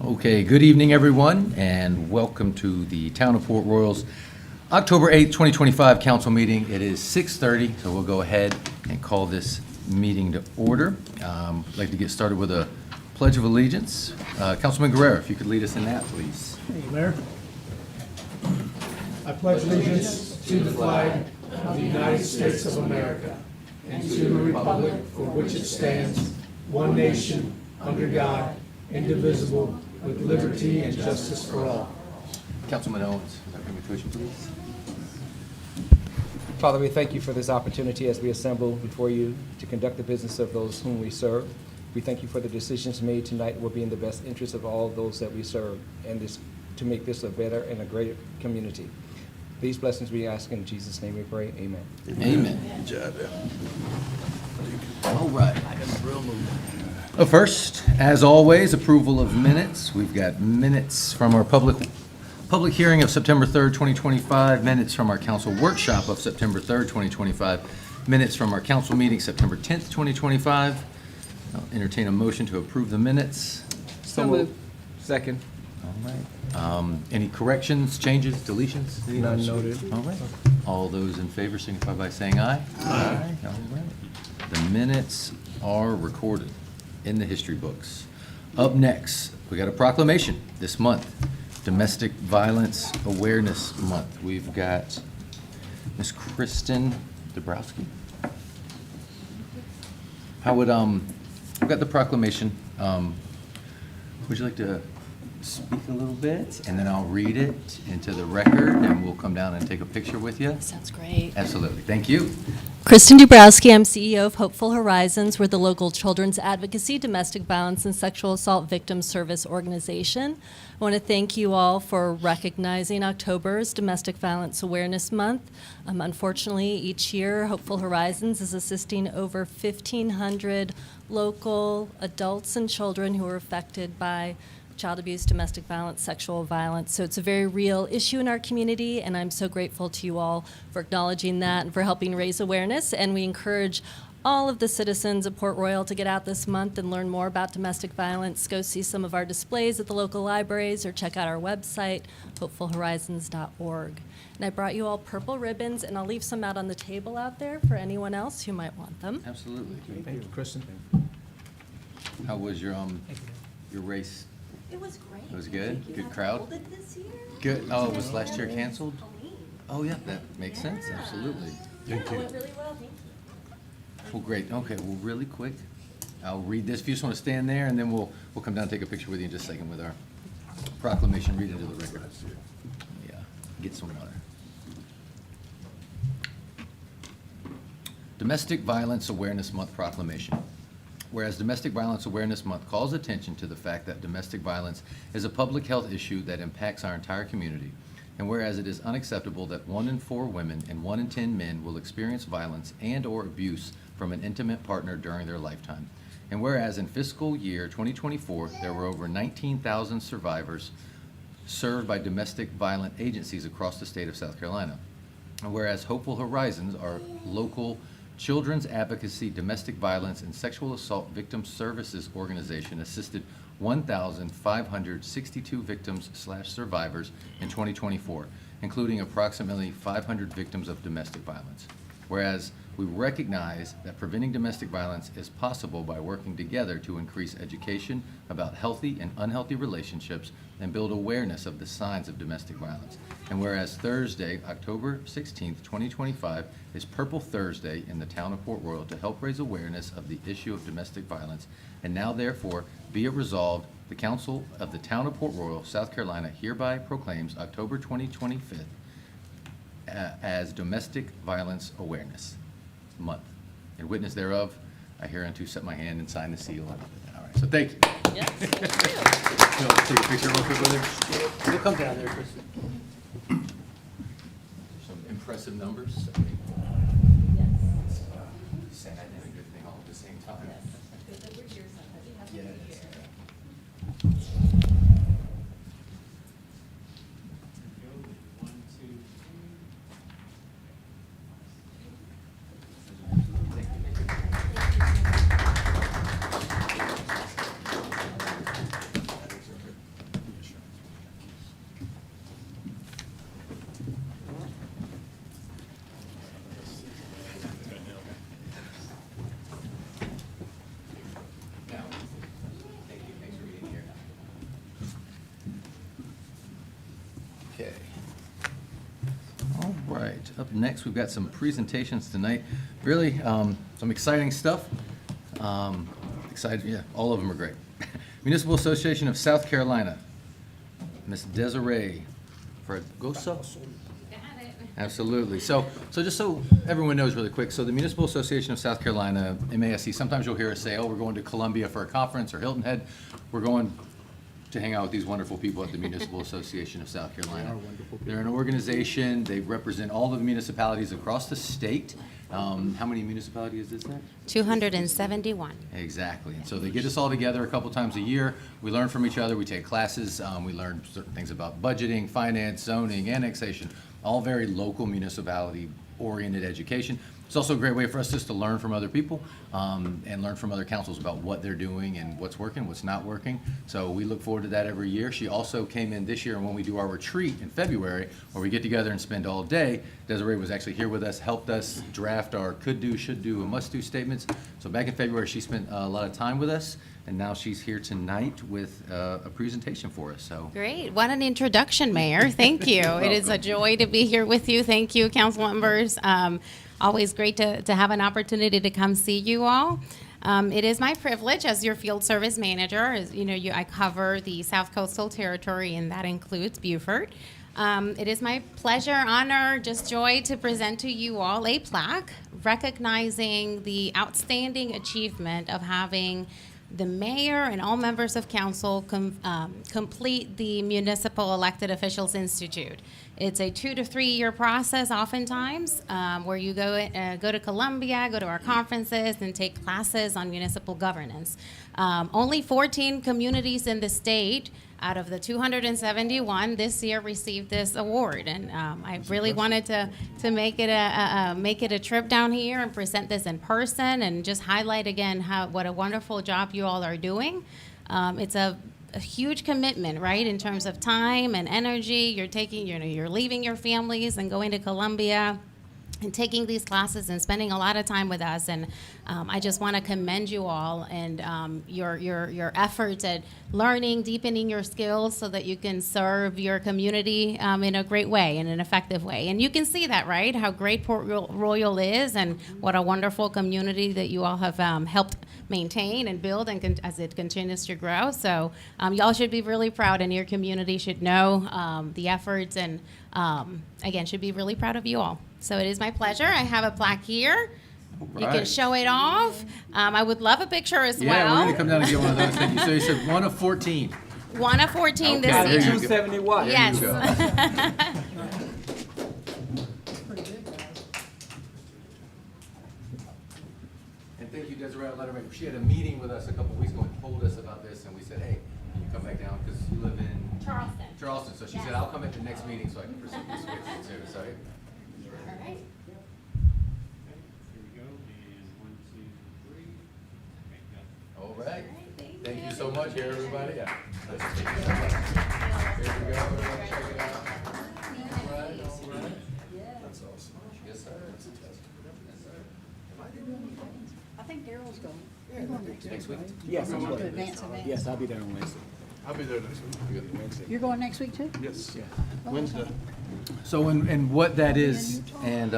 Okay, good evening, everyone, and welcome to the Town of Port Royal's October 8th, 2025 council meeting. It is 6:30, so we'll go ahead and call this meeting to order. I'd like to get started with a pledge of allegiance. Councilman Guerrero, if you could lead us in that, please. Thank you, Mayor. I pledge allegiance to the flag of the United States of America and to the republic for which it stands, one nation, under God, indivisible, with liberty and justice for all. Councilman Owens, please. Father, we thank you for this opportunity as we assemble before you to conduct the business of those whom we serve. We thank you for the decisions made tonight will be in the best interest of all those that we serve and this, to make this a better and a greater community. These blessings we ask in Jesus' name we pray. Amen. Amen. Good job. All right. First, as always, approval of minutes. We've got minutes from our public hearing of September 3rd, 2025, minutes from our council workshop of September 3rd, 2025, minutes from our council meeting September 10th, 2025. I'll entertain a motion to approve the minutes. So moved. Second. All right. Any corrections, changes, deletions? None noted. All right. All those in favor signify by saying aye. Aye. All right. The minutes are recorded in the history books. Up next, we got a proclamation this month, Domestic Violence Awareness Month. We've got Ms. Kristen Dabrowski. How would, we've got the proclamation. Would you like to speak a little bit, and then I'll read it into the record, and we'll come down and take a picture with you? Sounds great. Absolutely. Thank you. Kristen Dubrowski, I'm CEO of Hopeful Horizons. We're the local children's advocacy, domestic violence, and sexual assault victim service organization. I want to thank you all for recognizing October's Domestic Violence Awareness Month. Unfortunately, each year, Hopeful Horizons is assisting over 1,500 local adults and children who are affected by child abuse, domestic violence, sexual violence. So it's a very real issue in our community, and I'm so grateful to you all for acknowledging that and for helping raise awareness. And we encourage all of the citizens of Port Royal to get out this month and learn more about domestic violence. Go see some of our displays at the local libraries or check out our website, hopefulhorizons.org. And I brought you all purple ribbons, and I'll leave some out on the table out there for anyone else who might want them. Absolutely. Thank you, Kristen. How was your race? It was great. It was good? Thank you. Good crowd? Hold it this year. Good. Oh, was last year canceled? Halloween. Oh, yeah, that makes sense. Yeah. Absolutely. Yeah, it went really well, thank you. Well, great. Okay, well, really quick, I'll read this. If you just want to stand there, and then we'll come down and take a picture with you in just a second with our proclamation. Read into the record. Yeah, get some water. Domestic Violence Awareness Month proclamation. Whereas Domestic Violence Awareness Month calls attention to the fact that domestic violence is a public health issue that impacts our entire community, and whereas it is unacceptable that 1 in 4 women and 1 in 10 men will experience violence and/or abuse from an intimate partner during their lifetime, and whereas in fiscal year 2024 there were over 19,000 survivors served by domestic violent agencies across the state of South Carolina, and whereas Hopeful Horizons, our local children's advocacy, domestic violence, and sexual assault victim services organization, assisted 1,562 victims/survivors in 2024, including approximately 500 victims of domestic violence. Whereas we recognize that preventing domestic violence is possible by working together to increase education about healthy and unhealthy relationships and build awareness of the signs of domestic violence. And whereas Thursday, October 16th, 2025, is Purple Thursday in the town of Port Royal to help raise awareness of the issue of domestic violence, and now therefore be it resolved, the Council of the Town of Port Royal, South Carolina hereby proclaims October 2025 as Domestic Violence Awareness Month. In witness thereof, I hereunto set my hand and sign the seal. All right, so thank you. Yes, thank You want to take a picture real quick with her? You'll come down there, Kristen. Some impressive numbers. Yes. Sad and a good thing all at the same time. Yes, good that we're here, so I'm happy to have you Yes. here. Okay. All right, up next, we've got some presentations tonight. Really, some exciting stuff. Excited, yeah, all of them are great. Municipal Association of South Carolina, Ms. Desiree Fragoso. Absolutely. So just so everyone knows really quick, so the Municipal Association of South Carolina, MASC, sometimes you'll hear us say, oh, we're going to Columbia for a conference or Hilton Head. We're going to hang out with these wonderful people at the Municipal Association of South Carolina. They're an organization, they represent all of the municipalities across the state. How many municipalities is that? 271. Exactly. And so they get us all together a couple times a year. We learn from each other. We take classes. We learn certain things about budgeting, finance, zoning, annexation, all very local municipality-oriented education. It's also a great way for us just to learn from other people and learn from other councils about what they're doing and what's working, what's not working. So we look forward to that every year. She also came in this year, and when we do our retreat in February, where we get together and spend all day, Desiree was actually here with us, helped us draft our could do, should do, and must do statements. So back in February, she spent a lot of time with us, and now she's here tonight with a presentation for us. So Great. What an introduction, Mayor. Thank you. It is a joy to be here with you. Thank you, council members. Always great to have an opportunity to come see you all. It is my privilege as your field service manager. As you know, I cover the South Coastal Territory, and that includes Beaufort. It is my pleasure, honor, just joy to present to you all a plaque recognizing the outstanding achievement of having the mayor and all members of council complete the Municipal Elected Officials Institute. It's a 2 to 3 year process oftentimes where you go to Columbia, go to our conferences, and take classes on municipal governance. Only 14 communities in the state out of the 271 this year received this award, and I really wanted to make it a trip down here and present this in person and just highlight again what a wonderful job you all are doing. It's a huge commitment, right, in terms of time and energy. You're leaving your families and going to Columbia and taking these classes and spending a lot of time with us, and I just want to commend you all and your efforts at learning, deepening your skills so that you can serve your community in a great way, in an effective way. And you can see that, right? How great Port Royal is, and what a wonderful community that you all have helped maintain and build, and as it continues to grow. So y'all should be really proud, and your community should know the efforts, and again, should be really proud of you all. So it is my pleasure. I have a plaque here. You can show it off. I would love a picture as yeah, well. we're going to come down and get one of those. Thank you. So you said 1 of 14. 1 of 14 Okay, this there year. you go. 271. There Yes. you go. And thank you, Desiree Letterman. She had a meeting with us a couple weeks ago and told us about this, and we said, hey, can you come back down, because you live in Charleston. So she said, I'll come at the next meeting so I can present this with you too. So, All right. Here we go, and 1, 2, 3. Okay, go. all right. Thank Thank you you. so much, here, everybody. Yeah. Here we go. Everybody check it out. All right, all right. That's awesome. Yes, sir. I think Daryl's going. Next week? Yes, I'm To going. advance. Yes, I'll be there on Wednesday. I'll be there next week. Wednesday. You're going next week too? Yes, Yeah. Wednesday. So, and what that is, and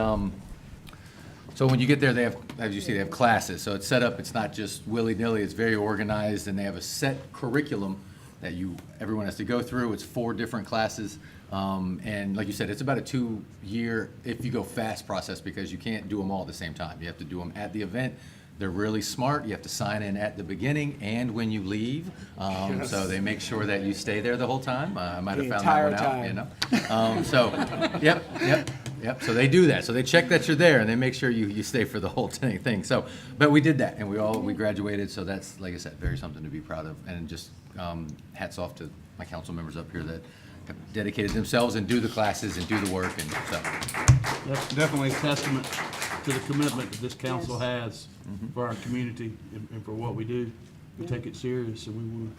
so when you get there, they have, as you see, they have classes. So it's set up, it's not just willy-nilly, it's very organized, and they have a set curriculum that everyone has to go through. It's 4 different classes. And like you said, it's about a 2-year, if you go fast, process, because you can't do them all at the same time. You have to do them at the event. They're really smart. You have to sign in at the beginning and when you leave. So they make sure that you stay there the whole time. I might have The found that one entire out, you know. So, yep. So they do that. So they check that you're there, and they make sure you stay for the whole thing. So, but we did that, and we graduated. So that's, like I said, very something to be proud of, and just hats off to my council members up here that have dedicated themselves and do the classes and do the work, and so. That's definitely a testament to the commitment that this council has for our community and for what we do. We take it serious, and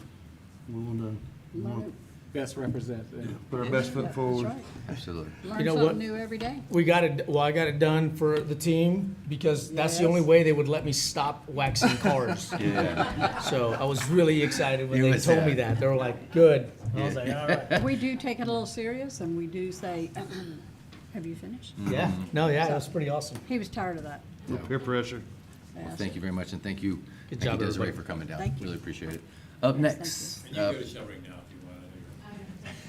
we want to Best represent. put our best foot That's forward. right. Absolutely. Learn You know something what? new every day. I got it done for the team because that's the Yes. only way they would let me stop waxing cars. Yeah. So I was really excited when You they was told me there. that. They were like, good. I was like, all right. We do take it a little serious, and we do say, have you finished? Yeah, no, yeah, that was pretty awesome. He was tired of that. Peer pressure. Yes. Thank you very much, and thank you, Good thank you, job, Desiree, everybody. for coming down. Thank you. Really appreciate it. Up Yes, next. You can go to sheltering now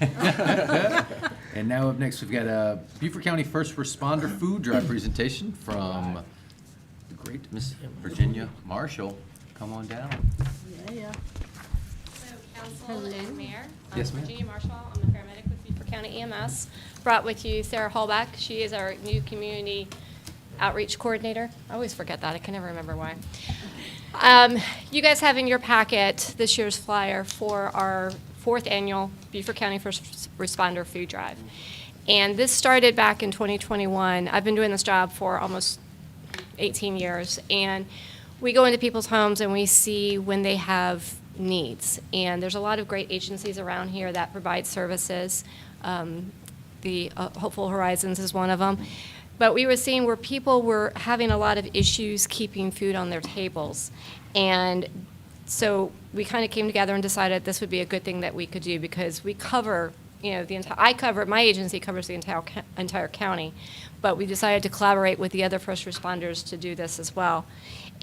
if you want to. And now up next, we've got a Beaufort County First Responder Food Drive presentation from the great Miss Virginia Marshall. Come on down. Yeah. So, Council and Mayor. Yes, ma'am. Virginia Marshall, I'm the paramedic with Beaufort County EMS. Brought with you Sarah Hallback. She is our new community outreach coordinator. I always forget that. I can never remember why. You guys have in your packet this year's flyer for our 4th annual Beaufort County First Responder Food Drive. And this started back in 2021. I've been doing this job for almost 18 years. And we go into people's homes and we see when they have needs. And there's a lot of great agencies around here that provide services. The Hopeful Horizons is one of them. But we were seeing where people were having a lot of issues keeping food on their tables. And so we kind of came together and decided this would be a good thing that we could do because we cover, my agency covers the entire county, but we decided to collaborate with the other first responders to do this as well.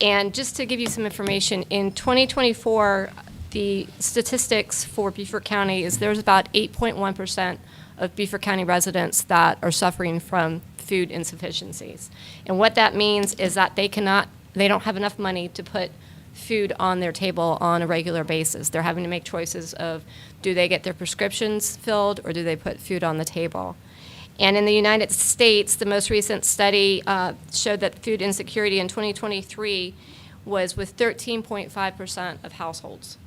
And just to give you some information, in 2024, the statistics for Beaufort County is there's about 8.1% of Beaufort County residents that are suffering from food insufficiencies. And what that means is that they don't have enough money to put food on their table on a regular basis. They're having to make choices of do they get their prescriptions filled or do they put food on the table. And in the United States, the most recent study showed that food insecurity in 2023 was with 13.5% of households.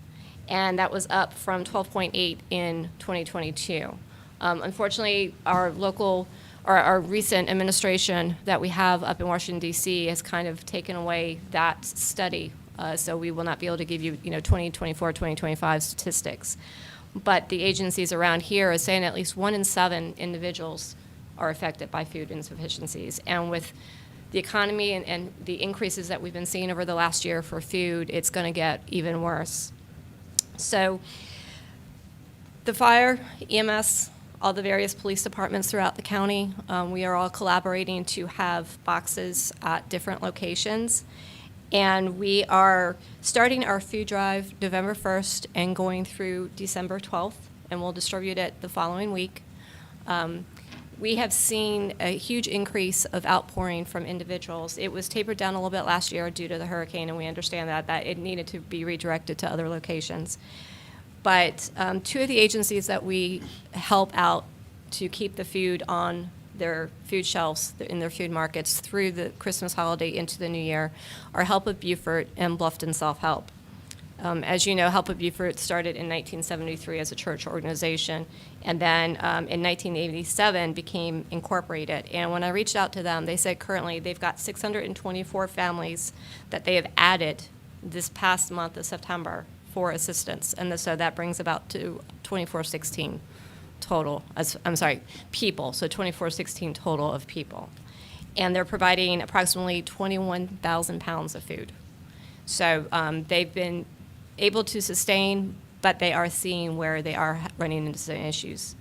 And that was up from 12.8 in 2022. Unfortunately, our recent administration that we have up in Washington, D.C. has kind of taken away that study. So we will not be able to give you, 2024, 2025 statistics. But the agencies around here are saying at least 1 in 7 individuals are affected by food insufficiencies. And with the economy and the increases that we've been seeing over the last year for food, it's going to get even worse. So the fire, EMS, all the various police departments throughout the county, we are all collaborating to have boxes at different locations. And we are starting our food drive November 1st and going through December 12th, and we'll distribute it the following week. We have seen a huge increase of outpouring from individuals. It was tapered down a little bit last year due to the hurricane, and we understand that it needed to be redirected to other locations. But 2 of the agencies that we help out to keep the food on their food shelves in their food markets through the Christmas holiday into the new year are Help of Beaufort and Bluffton Self-Help. As you know, Help of Beaufort started in 1973 as a church organization, and then in 1987 became incorporated. And when I reached out to them, they said currently they've got 624 families that they have added this past month of September for assistance. And so that brings about to 2416 total, people, so 2416 total of people. And they're providing approximately 21,000 pounds of food. So they've been able to sustain, but they are seeing where they are running into some issues.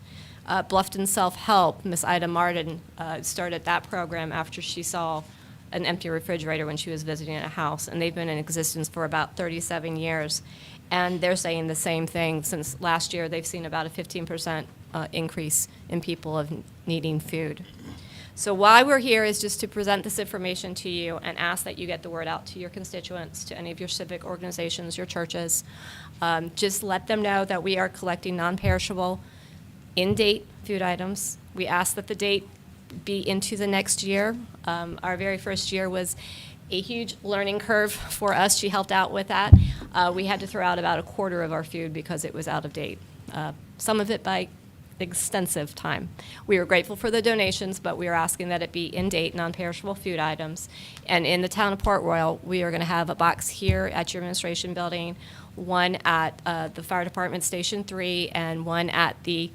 Bluffton Self-Help, Miss Ida Martin started that program after she saw an empty refrigerator when she was visiting a house, and they've been in existence for about 37 years. And they're saying the same thing. Since last year, they've seen about a 15% increase in people needing food. So why we're here is just to present this information to you and ask that you get the word out to your constituents, to any of your civic organizations, your churches. Just let them know that we are collecting non-perishable, in-date food items. We ask that the date be into the next year. Our very first year was a huge learning curve for us. She helped out with that. We had to throw out about a quarter of our food because it was out of date. Some of it by extensive time. We were grateful for the donations, but we are asking that it be in-date, non-perishable food items. And in the town of Port Royal, we are going to have a box here at your administration building, one at the fire department Station 3, and one at the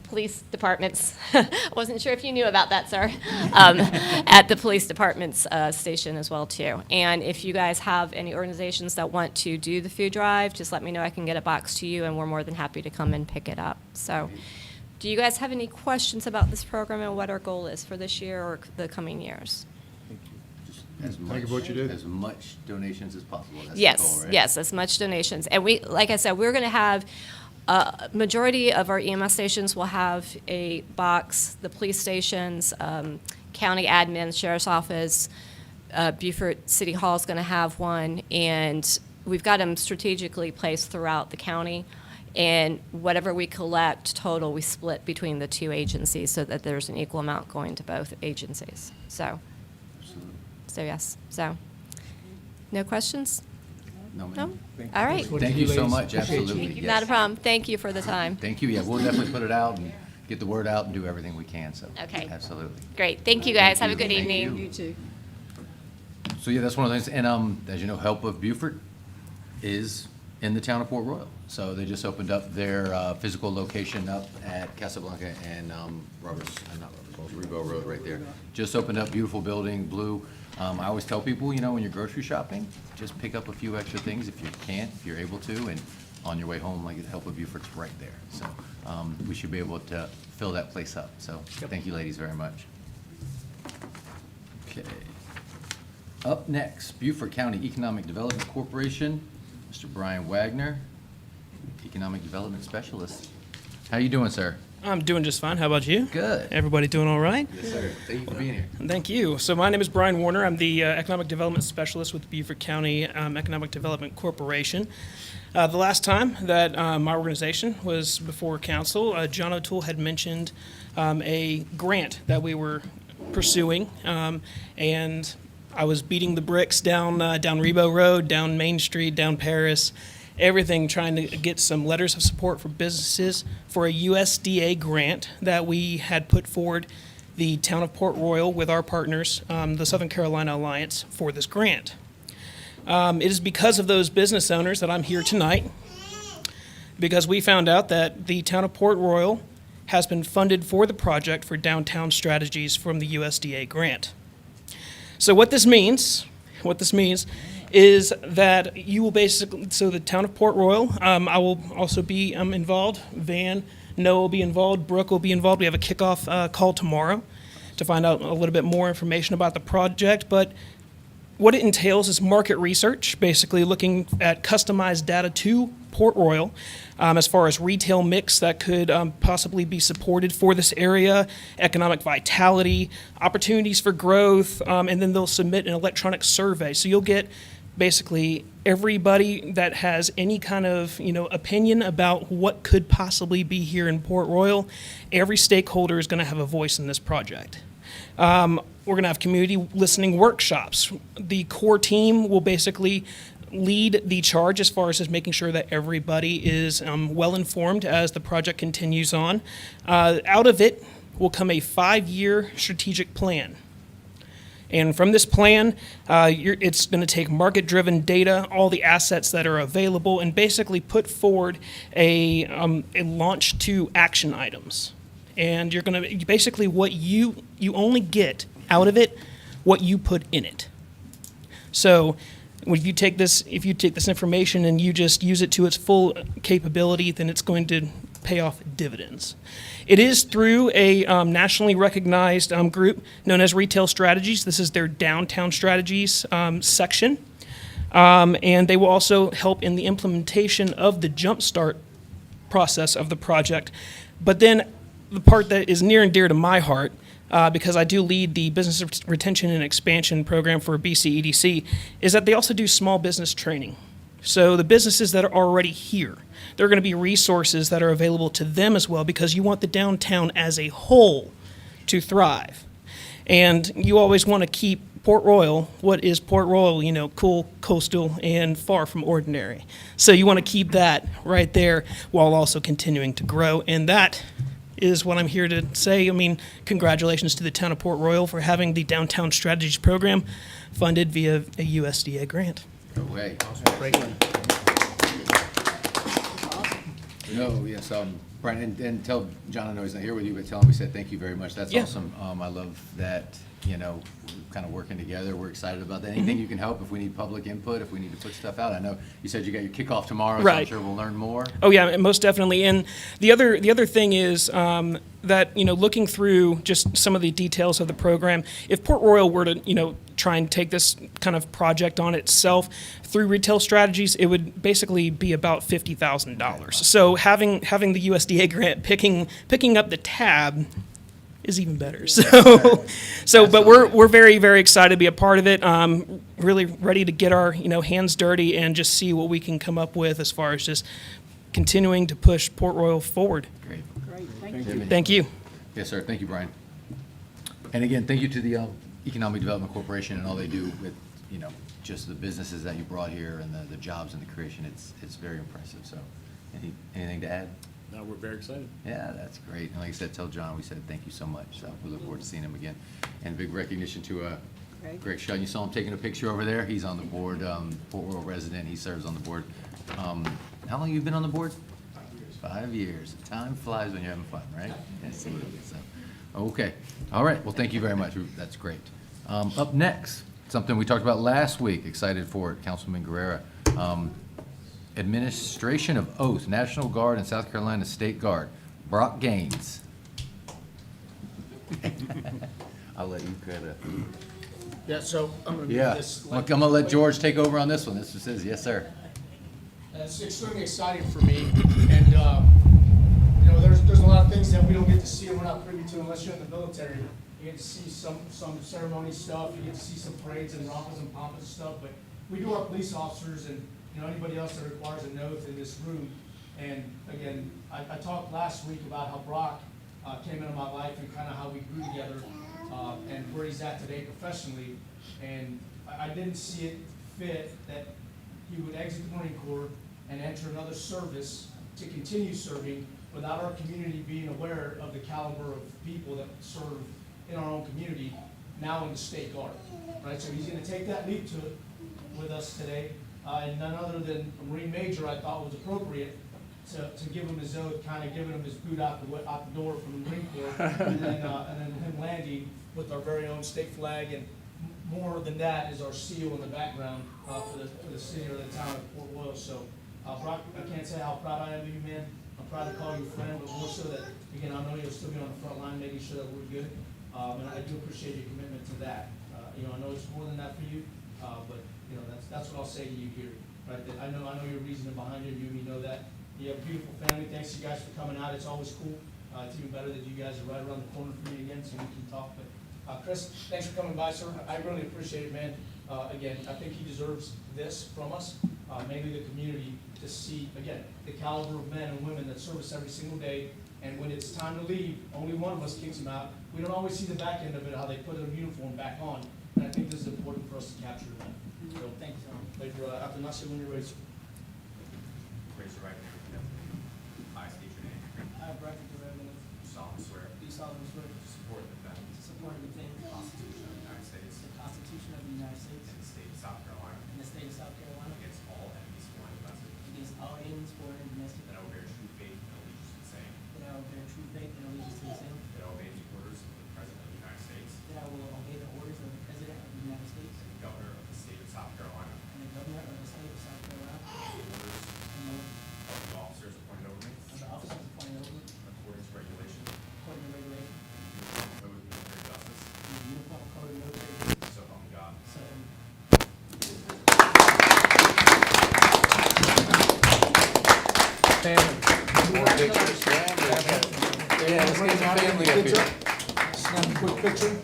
police departments. I wasn't sure if you knew about that, sir. At the police department's station as well, too. And if you guys have any organizations that want to do the food drive, just let me know. I can get a box to you, and we're more than happy to come and pick it up. So, do you guys have any questions about this program and what our goal is for this year or the coming years? As Thank you for what you do. As much donations as possible. That's the Yes, goal, right? yes, as much donations. And we, like I said, we're going to have, majority of our EMS stations will have a box, the police stations, county admin, sheriff's office, Beaufort City Hall is going to have one, and we've got them strategically placed throughout the county. And whatever we collect total, we split between the two agencies so that there's an equal amount going to both agencies. So yes, so, no questions? No, No? ma'am. All right. Thank you so much, Appreciate you. absolutely. Not a yes. problem. Thank you for the time. Thank you, yeah, we'll definitely put it out and get the word out and do everything we can, so. Okay. Absolutely. Great. Thank you, guys. Have a good Thank evening. you. You too. So, yeah, that's one of the things, and, as you know, Help of Beaufort is in the town of Port Royal. So they just opened up their physical location up at Casablanca and not Roberts, Rebo Road right there. Just opened up, beautiful building, blue. I always tell people, you know, when you're grocery shopping, just pick up a few extra things if you can, if you're able to, and on your way home, like Help of Beaufort's right there. So we should be able to fill that place up. So thank you, ladies, very much. Okay. Up next, Beaufort County Economic Development Corporation, Mr. Brian Wagner, Economic Development Specialist. How you doing, sir? I'm doing just fine. How about you? Good. Everybody doing all right? Yes, sir. Thank you for being here. Thank you. So my name is Brian Warner. I'm the Economic Development Specialist with Beaufort County Economic Development Corporation. The last time that my organization was before council, John O'Toole had mentioned a grant that we were pursuing, and I was beating the bricks down Rebo Road, down Main Street, down Paris, everything trying to get some letters of support for businesses for a USDA grant that we had put forward the town of Port Royal with our partners, the Southern Carolina Alliance, for this grant. It is because of those business owners that I'm here tonight, because we found out that the town of Port Royal has been funded for the project for downtown strategies from the USDA grant. So what this means is that you will basically, so the town of Port Royal, I will also be involved, Van, Noah will be involved, Brooke will be involved. We have a kickoff call tomorrow to find out a little bit more information about the project, but what it entails is market research, basically looking at customized data to Port Royal as far as retail mix that could possibly be supported for this area, economic vitality, opportunities for growth, and then they'll submit an electronic survey. So you'll get basically everybody that has any kind of opinion about what could possibly be here in Port Royal. Every stakeholder is going to have a voice in this project. We're going to have community listening workshops. The core team will basically lead the charge as far as just making sure that everybody is well informed as the project continues on. Out of it will come a 5-year strategic plan. And from this plan, it's going to take market-driven data, all the assets that are available, and basically put forward a launch to action items. And you're going to basically what you only get out of it what you put in it. So if you take this information and you just use it to its full capability, then it's going to pay off dividends. It is through a nationally recognized group known as Retail Strategies. This is their downtown strategies section. And they will also help in the implementation of the jumpstart process of the project. But then the part that is near and dear to my heart, because I do lead the Business Retention and Expansion Program for BCEDC, is that they also do small business training. So the businesses that are already here, there are going to be resources that are available to them as well, because you want the downtown as a whole to thrive. And you always want to keep Port Royal, what is Port Royal, cool, coastal, and far from ordinary. So you want to keep that right there while also continuing to grow. And that is what I'm here to say. I mean, congratulations to the town of Port Royal for having the Downtown Strategies Program funded via a USDA grant. No way. No, yes, Brian, and tell John, I know he's not here with you, but tell him we said thank you very much. That's Yeah. awesome. I love that, kind of working together. We're excited about that. Anything you can help, if we need public input, if we need to put stuff out. I know you said you got your kickoff tomorrow, so I'm Right. sure we'll learn more. Oh yeah, most definitely. And the other thing is that looking through just some of the details of the program, if Port Royal were to try and take this kind of project on itself through retail strategies, it would basically be about $50,000. So having the USDA grant picking up the tab is even better. But we're very, very excited to be a part of it. Really ready to get our hands dirty and just see what we can come up with as far as just continuing to push Port Royal forward. Great. Great, thank you. Thank you. Yes, sir. Thank you, Brian. And again, thank you to the Economic Development Corporation and all they do with, just the businesses that you brought here and the jobs and the creation. It's very impressive. So, anything to add? No, we're very excited. Yeah, that's great. And like I said, tell John we said thank you so much. So we look forward to seeing him again. And big recognition to Greg Shut. You saw him taking a picture over there. He's on the board, Port Royal resident. He serves on the board. How long have you been on the board? 5 years. Time flies when you're having fun, right? Yes, it is. So, okay. All right. Well, thank you very much. That's great. Up next, something we talked about last week. Excited for it, Councilman Guerrera. Administration of Oath, National Guard and South Carolina State Guard. Brock Gaines. I'll let you kind of. Yeah, so I'm going to Yeah, read this. I'm gonna let George take over on this one. This just says, yes, sir. It's extremely exciting for me, and, there's a lot of things that we don't get to see and we're not privy to unless you're in the military. You get to see some ceremony stuff, you get to see some parades and rompers and pomps and stuff, but we do our police officers and, anybody else that requires an oath in this room. And again, I talked last week about how Brock came into my life and kind of how we grew together, and where he's at today professionally. And I didn't see it fit that he would exit the Marine Corps and enter another service to continue serving without our community being aware of the caliber of people that serve in our own community now in the State Guard, right? So he's gonna take that leap with us today, and none other than a Marine Major I thought was appropriate to give him his oath, kind of giving him his boot out the door from the Marine Corps, and then him landing with our very own state flag, and more than that is our seal in the background for the city or the town of Port Royal. So, Brock, I can't say how proud I am of you, man. I'm proud to call you a friend, but more so that, again, I know you'll still be on the front line making sure that we're good. And I do appreciate your commitment to that. I know it's more than that for you, but, that's what I'll say to you here, right? That I know your reasoning behind it, you know that. You have a beautiful family. Thanks you guys for coming out. It's always cool. It's even better that you guys are right around the corner from me again, so we can talk. But Chris, thanks for coming by, sir. I really appreciate it, man. Again, I think he deserves this from us, mainly the community, to see, again, the caliber of men and women that serve us every single day. And when it's time to leave, only one of us kicks them out. We don't always see the back end of it, how they put their uniform back on. And I think this is important for us to capture that. So thank you, Tom. Later, after Nasi, when you're ready. Raise your right hand. I state your name. I, Bradford Guerrero, Solemnly swear do solemnly swear to support and defend to support and defend the Constitution of the United States the Constitution of the United States and the state of South Carolina and the state of South Carolina against all enemies, foreign and domestic, against all enemies, foreign and domestic, that I will bear true faith and allegiance to the same, that I will bear true faith and allegiance to the same, that I will obey the orders of the President of the United States that I will obey the orders of the President of the United States and the Governor of the state of South Carolina, and the Governor of the state of South Carolina, and the orders and the of the officers appointed over me of the officers appointed over me according to regulation according to regulation and code of military justice, and the uniform code of military duty. so help me God. So, Yeah, let's get some family up here. snap a quick picture.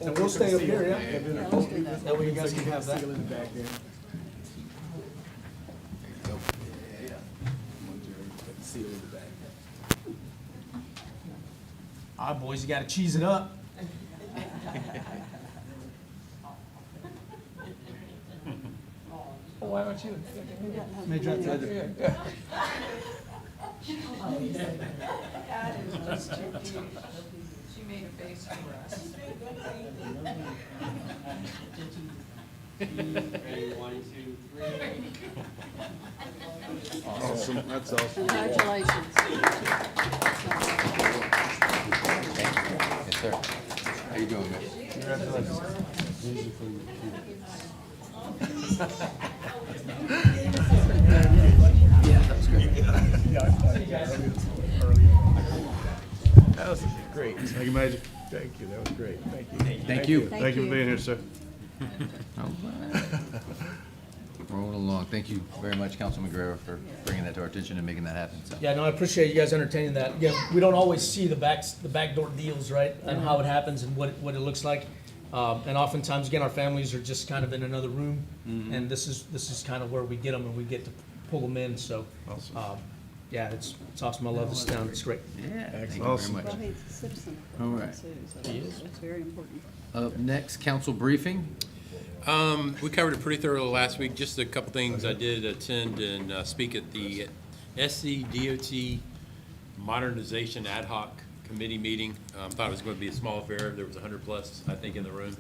And we'll stay up here, yeah? That way you guys can have that. All right, boys, you gotta cheese it up. Why don't you? Major, I tried to- She made a face for us. Ready, 1, 2, 3. Awesome, that's awesome. Congratulations. Yes, sir. How you doing, man? That was great. Thank you, Major. Thank you, that was great. Thank you. Thank you. Thank you for being here, sir. All right. Rolling along. Thank you very much, Councilman Guerrero, for bringing that to our attention and making that happen. So, Yeah, no, I appreciate you guys entertaining that. Again, we don't always see the backdoor deals, right? And how it happens and what it looks like. And oftentimes, again, our families are just kind of in another room. And this is kind of where we get them and we get to pull them in. So, Awesome. yeah, it's awesome. I love this town. It's great. yeah, thank you very Awesome. much. Well, he's a citizen. All right. Too, so it's very important. Up next, council briefing. We covered it pretty thoroughly last week. Just a couple things. I did attend and speak at the SCDOT Modernization Ad Hoc Committee meeting. Thought it was going to be a small affair. There was 100 plus, I think, in the room.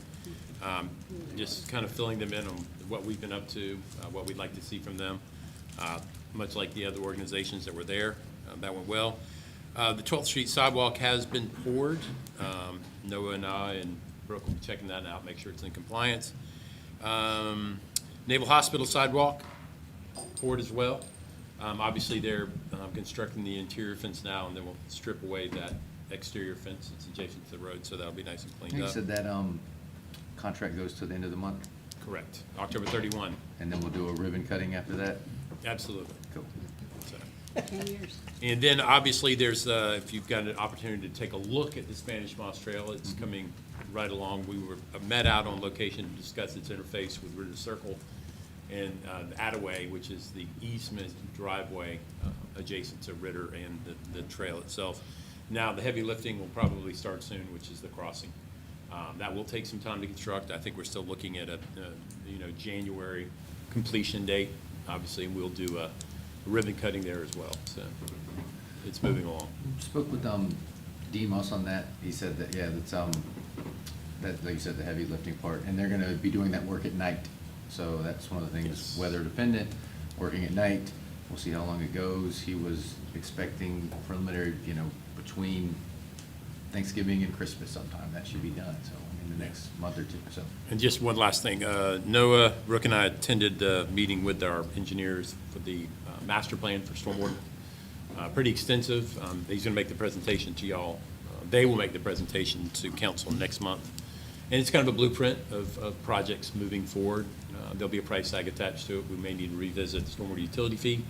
Just kind of filling them in on what we've been up to, what we'd like to see from them. Much like the other organizations that were there, that went well. The 12th Street sidewalk has been poured. Noah and I and Brooke will be checking that out, make sure it's in compliance. Naval Hospital sidewalk, poured as well. Obviously, they're constructing the interior fence now, and then we'll strip away that exterior fence that's adjacent to the road, so that'll be nice and cleaned You up. said that contract goes to the end of the month, Correct, October 31, and then we'll do a ribbon cutting after that. absolutely. Cool. So. 10 years. And then, obviously, there's, if you've got an opportunity to take a look at the Spanish Moss Trail, it's coming right along. We were met out on location to discuss its interface with Ritter Circle and Attaway, which is the easement driveway adjacent to Ritter and the trail itself. Now, the heavy lifting will probably start soon, which is the crossing. That will take some time to construct. I think we're still looking at a January completion date. Obviously, we'll do a ribbon cutting there as well, so it's moving along. Spoke with Demos on that. He said that, yeah, that's that, like you said, the heavy lifting part, and they're gonna be doing that work at night. So that's one of the things, Yes. weather dependent, working at night. We'll see how long it goes. He was expecting preliminary, between Thanksgiving and Christmas sometime. That should be done, so in the next month or two, so. And just one last thing, Noah, Brooke, and I attended the meeting with our engineers for the master plan for stormwater. Pretty extensive. He's going to make the presentation to y'all. They will make the presentation to council next month. And it's kind of a blueprint of projects moving forward. There'll be a price tag attached to it. We may need to revisit the stormwater utility fee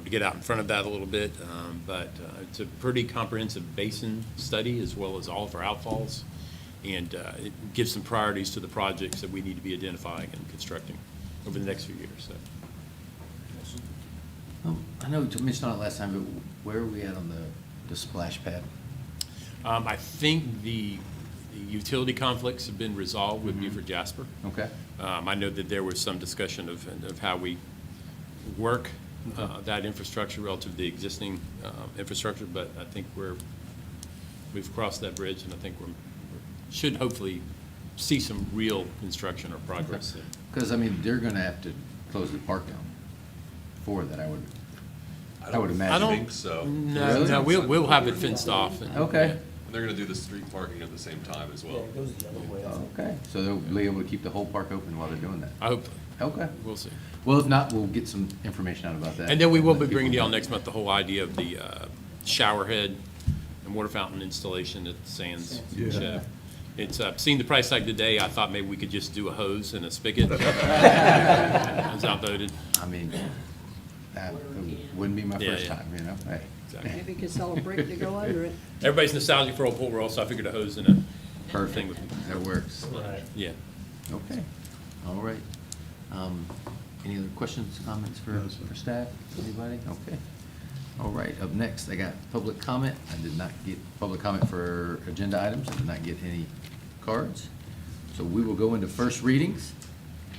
to get out in front of that a little bit. But it's a pretty comprehensive basin study as well as all of our outfalls. And it gives some priorities to the projects that we need to be identifying and constructing over the next few years. So. I know you mentioned on it last time, but where are we at on the splash pad? I think the utility conflicts have been resolved with Buford Jasper. Okay. I know that there was some discussion of how we work that infrastructure relative to the existing infrastructure, but I think we've crossed that bridge, and I think we should hopefully see some real construction or progress there. Because, they're gonna have to close the park down for that, I would imagine. I don't think so. No, Really? no, we'll have it fenced off. And, Okay. And they're gonna do the street parking at the same time as well. Okay, so they'll be able to keep the whole park open while they're doing that? I hope, Okay. we'll see. Well, if not, we'll get some information out about that. And then we will be Let bringing to people y'all know. next month the whole idea of the shower head and water fountain installation at the Sands. Which, Yeah. it's, seeing the price tag today, I thought maybe we could just do a hose and a spigot. It was outvoted. That wouldn't be my Yeah, first yeah. time, Hey. Exactly. Maybe you could sell a brick to go under it. Everybody's nostalgic for old pool roll, so I figured a hose and a thing Perfect, would be, that works. yeah. Okay, all right. Any other questions, comments for staff, anybody? Okay. All right, up next, I got public comment. I did not get public comment for agenda items. I did not get any cards. So we will go into first readings.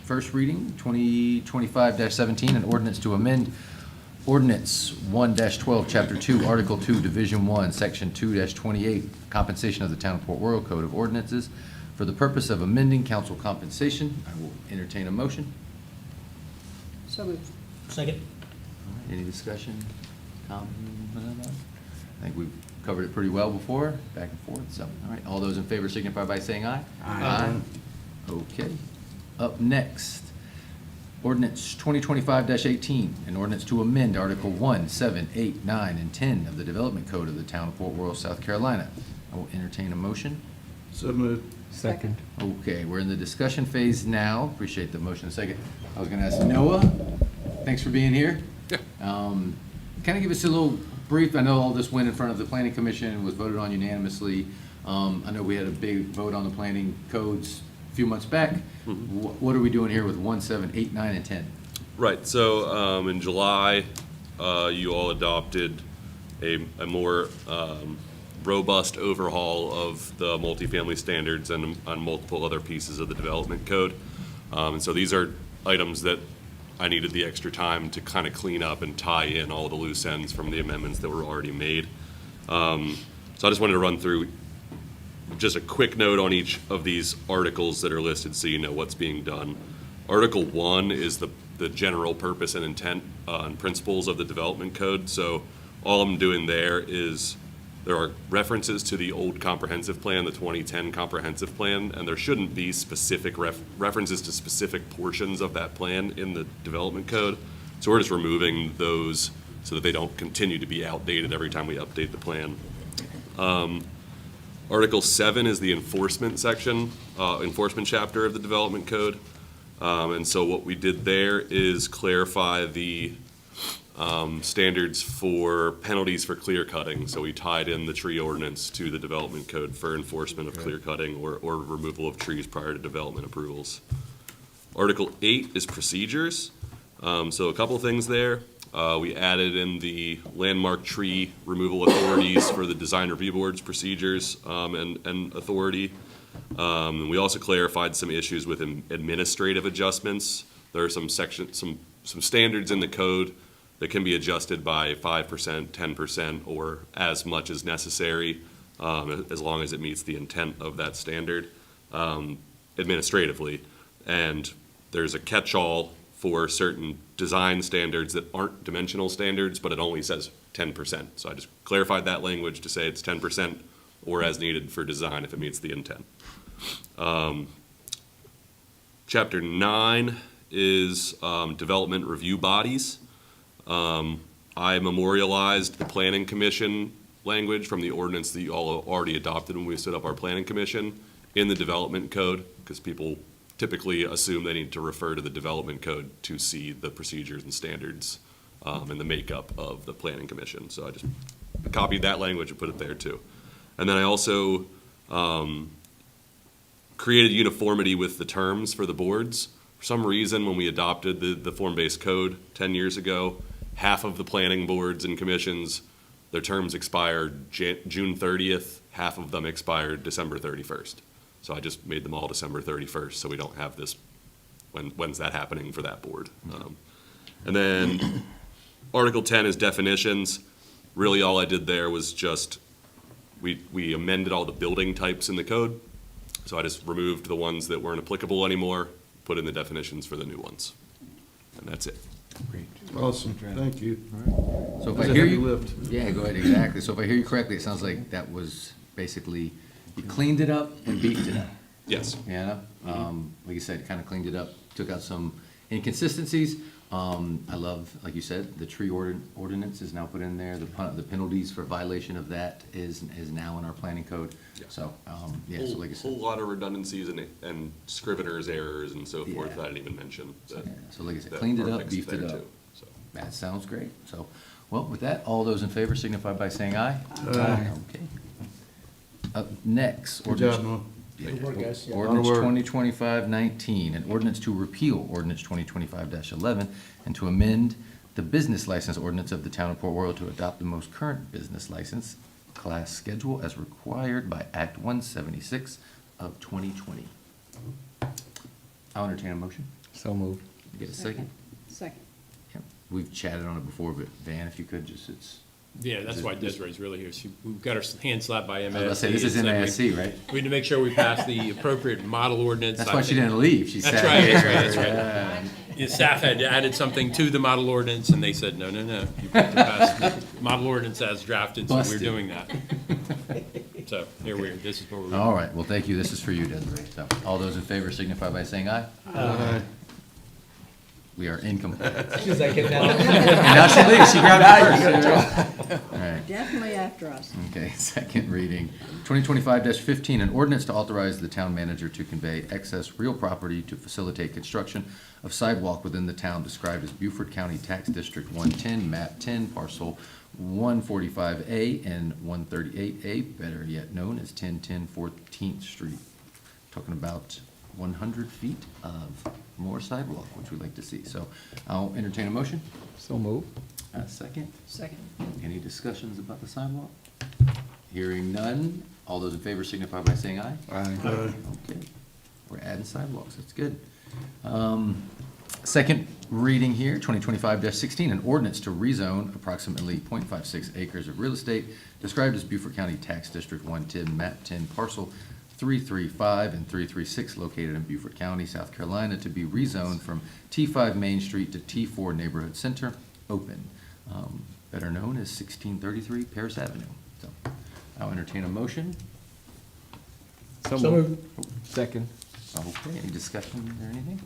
First reading, 2025-17, an ordinance to amend Ordinance 1-12, Chapter 2, Article 2, Division 1, Section 2-28, compensation of the Town of Port Royal Code of Ordinances for the purpose of amending council compensation. I will entertain a motion. So moved. Second. All right, any discussion? Comment? I think we've covered it pretty well before, back and forth, so, all right, all those in favor signify by saying aye. Aye. Okay. Up next, ordinance 2025-18, an ordinance to amend Article 1, 7, 8, 9, and 10 of the Development Code of the Town of Fort Worth, South Carolina. I will entertain a motion. So moved. Second. Okay, we're in the discussion phase now. Appreciate the motion. Second, I was going to ask Noah, thanks for being here. Yeah. Kind of give us a little brief, I know all this went in front of the planning commission and was voted on unanimously. I know we had a big vote on the planning codes a few months back. What are we doing here with 1, 7, 8, 9, and 10? Right, so in July, you all adopted a more robust overhaul of the multifamily standards and on multiple other pieces of the development code. And so these are items that I needed the extra time to kind of clean up and tie in all the loose ends from the amendments that were already made. So I just wanted to run through just a quick note on each of these articles that are listed so you know what's being done. Article 1 is the general purpose and intent and principles of the development code. So all I'm doing there is there are references to the old comprehensive plan, the 2010 comprehensive plan, and there shouldn't be specific references to specific portions of that plan in the development code. So we're just removing those so that they don't continue to be outdated every time we update the plan. Article 7 is the enforcement section, enforcement chapter of the development code. And so what we did there is clarify the standards for penalties for clear cutting. So we tied in the tree ordinance to the development code for enforcement of clear cutting or removal of trees prior to development approvals. Article 8 is procedures. So a couple of things there. We added in the landmark tree removal authorities for the design review board's procedures and authority. We also clarified some issues with administrative adjustments. There are some standards in the code that can be adjusted by 5%, 10%, or as much as necessary, as long as it meets the intent of that standard administratively. And there's a catch-all for certain design standards that aren't dimensional standards, but it only says 10%. So I just clarified that language to say it's 10% or as needed for design if it meets the intent. Chapter 9 is development review bodies. I memorialized the planning commission language from the ordinance that you all already adopted when we set up our planning commission in the development code, because people typically assume they need to refer to the development code to see the procedures and standards and the makeup of the planning commission. So I just copied that language and put it there too. And then I also created uniformity with the terms for the boards. For some reason, when we adopted the form-based code 10 years ago, half of the planning boards and commissions, their terms expired June 30th, half of them expired December 31st. So I just made them all December 31st, so we don't have this, when's that happening for that board? And then Article 10 is definitions. Really all I did there was just, we amended all the building types in the code. So I just removed the ones that weren't applicable anymore, put in the definitions for the new ones. And that's it. Awesome, thank you. So if That's I a hear heavy you, lift. yeah, go ahead, exactly. So if I hear you correctly, it sounds like that was basically, you cleaned it up and beefed it up. Yes. Yeah, like you said, kind of cleaned it up, took out some inconsistencies. I love, like you said, the tree ordinance is now put in there. The penalties for violation of that is now in our planning code. Yeah. So, yeah, so like I Whole said. lot of redundancies and scrivener's errors and so forth Yeah. that I didn't even mention. that- So like I said, that cleaned it are up, fixed beefed it there up. too, so. That sounds great. So, well, with that, all those in favor signify by saying aye. Aye. Okay. Up next. Good job, Noah. Good work, guys. Yeah. Ordinance Onward. 2025-19, an ordinance to repeal ordinance 2025-11 and to amend the business license ordinance of the town of Port Royal to adopt the most current business license class schedule as required by Act 176 of 2020. I'll entertain a motion. So moved. Get a second? Second. Yep. We've chatted on it before, but Van, if you could just, it's Yeah, that's why Desiree's really here. We got her hand slapped by MASC. I was gonna say, this is and said MASC, right? We need to make sure we pass the appropriate model ordinance. That's I why she think- didn't leave. She That's sat right, here. that's right, that's right. Yeah, staff had added something to the model ordinance, and they said, no, no, no. You have to pass the model ordinance as drafted, so we're Busted. doing that. So, here we are, this is where we're. All right, well, thank you. This is for you, Desiree. So, all those in favor signify by saying aye. Aye. We are in compliance. She's like, And now she leaves. She grabbed it first. All right. Definitely after us. Okay, second reading. 2025-15, an ordinance to authorize the town manager to convey excess real property to facilitate construction of sidewalk within the town described as Beaufort County Tax District 110, map 10, parcel 145A and 138A, better yet known as 1010 14th Street. Talking about 100 feet of more sidewalk, which we'd like to see. So I'll entertain a motion. So move. Second. Second. Any discussions about the sidewalk? Hearing none, all those in favor signify by saying aye. Aye. Okay, we're adding sidewalks, that's good. Second reading here, 2025-16, an ordinance to rezone approximately .56 acres of real estate described as Beaufort County Tax District 110, map 10, parcel 335 and 336 located in Beaufort County, South Carolina, to be rezoned from T5 Main Street to T4 Neighborhood Center, open, better known as 1633 Paris Avenue. So I'll entertain a motion. So So move. moved. Second. Okay, any discussion or anything?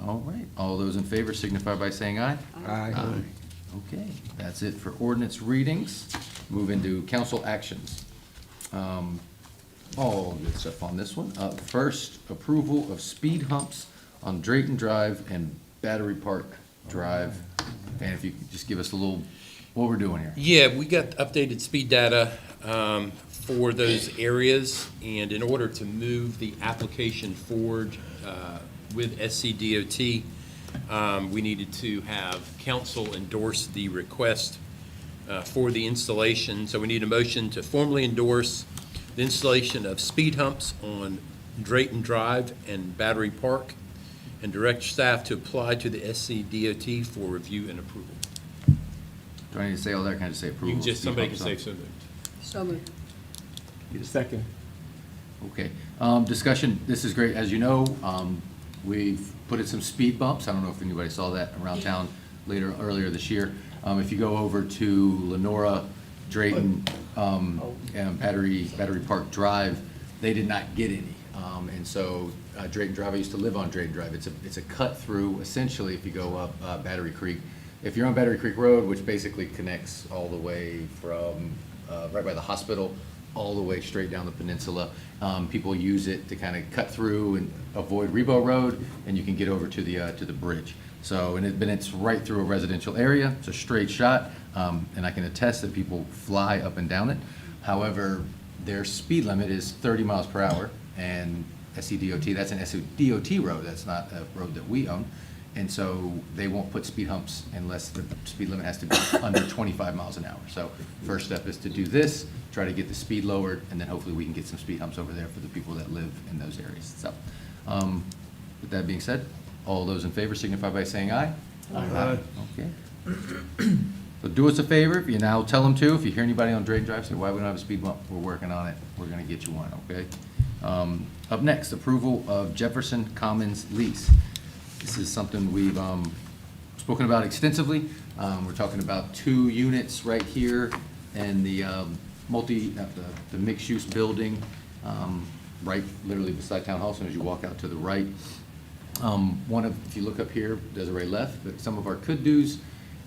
All right, all those in favor signify by saying aye. Aye. Okay, that's it for ordinance readings. Move into council actions. All good stuff on this one. First, approval of speed humps on Drayton Drive and Battery Park Drive. And if you could just give us a little, what we're doing here. Yeah, we got updated speed data for those areas, and in order to move the application forward with SCDOT, we needed to have council endorse the request for the installation. So we need a motion to formally endorse the installation of speed humps on Drayton Drive and Battery Park, and direct staff to apply to the SCDOT for review and approval. Do I need to say all that, or can I just say approval? You can of just, speed somebody can humps say on- so moved. So moved. Need a second. Okay, discussion, this is great. As you know, we've put in some speed bumps. I don't know if anybody saw that around town earlier this year. If you go over to Lenora, Drayton, and Battery Park Drive, they did not get any. And so Drayton Drive, I used to live on Drayton Drive. It's a cut through, essentially, if you go up Battery Creek. If you're on Battery Creek Road, which basically connects all the way from right by the hospital, all the way straight down the peninsula. People use it to kind of cut through and avoid Rebo Road, and you can get over to the bridge. So, it's right through a residential area. It's a straight shot, and I can attest that people fly up and down it. However, their speed limit is 30 miles per hour, and SCDOT, that's an SCDOT road. That's not a road that we own. And so they won't put speed humps unless the speed limit has to be under 25 miles an hour. So first step is to do this, try to get the speed lowered, and then hopefully we can get some speed humps over there for the people that live in those areas. So with that being said, all those in favor signify by saying aye. Aye. Okay. So do us a favor, if you now tell them to, if you hear anybody on Drayton Drive say, why we don't have a speed bump, we're working on it. We're gonna get you one, okay? Up next, approval of Jefferson Commons lease. This is something we've spoken about extensively. We're talking about 2 units right here in the the mixed-use building, right literally beside Town Hall, so as you walk out to the right. If you look up here, Desiree left, but some of our could-dos.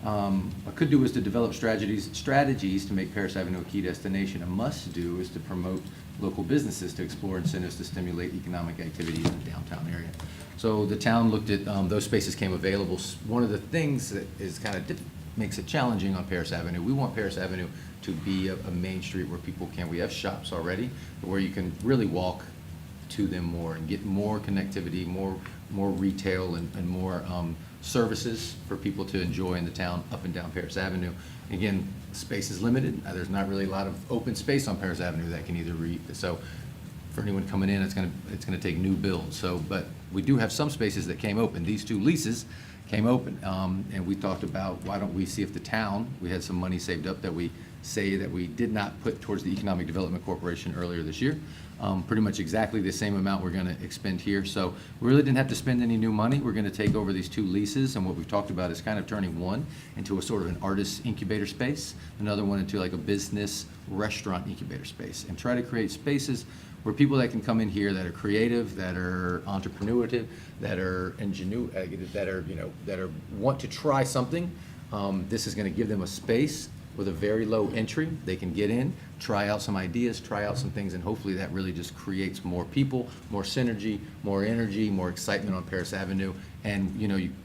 A could-do is to develop strategies to make Paris Avenue a key destination. A must-do is to promote local businesses to explore incentives to stimulate economic activity in the downtown area. So the town looked at, those spaces came available. One of the things that is kind of makes it challenging on Paris Avenue, we want Paris Avenue to be a main street where people we have shops already, but where you can really walk to them more and get more connectivity, more retail and more services for people to enjoy in the town up and down Paris Avenue. Again, space is limited. There's not really a lot of open space on Paris Avenue that can either so for anyone coming in, it's gonna take new builds. So, but we do have some spaces that came open. These 2 leases came open. And we talked about, why don't we see if the town, we had some money saved up that we say that we did not put towards the Economic Development Corporation earlier this year. Pretty much exactly the same amount we're going to expend here. So we really didn't have to spend any new money. We're going to take over these 2 leases, and what we've talked about is kind of turning one into a sort of an artist incubator space, another one into like a business restaurant incubator space, and try to create spaces where people that can come in here that are creative, that are entrepreneurial, that are want to try something. This is going to give them a space with a very low entry. They can get in, try out some ideas, try out some things, and hopefully that really just creates more people, more synergy, more energy, more excitement on Paris Avenue. And